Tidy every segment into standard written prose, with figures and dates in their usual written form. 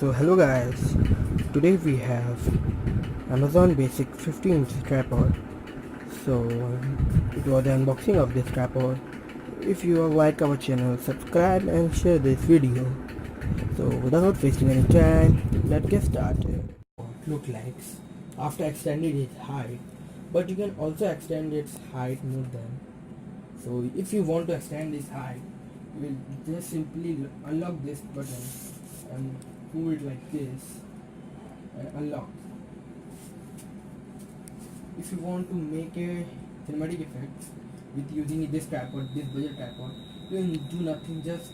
So hello guys, today we have Amazon Basic 50-inch tripod. So it was the unboxing of this tripod. If you like our channel, subscribe and share this video. So without wasting any time, let's get started. Look like after extending its height, but you can also extend its height more than. So if you want to extend this height, you will just simply unlock this button and move it like this and unlock. If you want to make a cinematic effect with using this tripod, this budget tripod, you can do nothing, just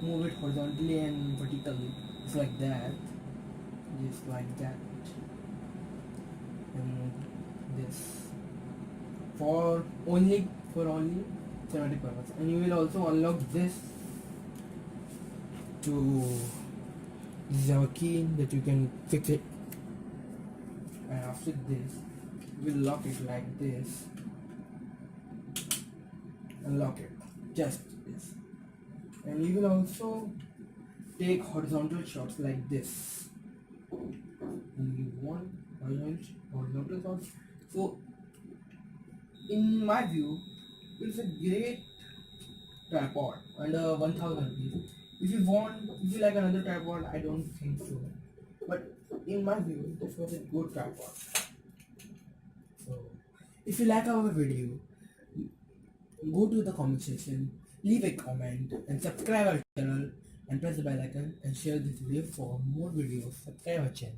move it horizontally and vertically, just like that, just like that, and this for only cinematic purpose. And you will also unlock this to, this is our key that you can fix it, and after this we'll lock it like this and lock it, just this. And you will also take horizontal shots like this, and you want horizontal shots. So in my view, it's a great tripod under 1000 rupees. If you like another tripod, I don't think so, but in my view this was a good tripod. So if you like our video, go to the comment section, leave a comment and subscribe our channel and press the bell icon and share this video for more videos. Subscribe our channel.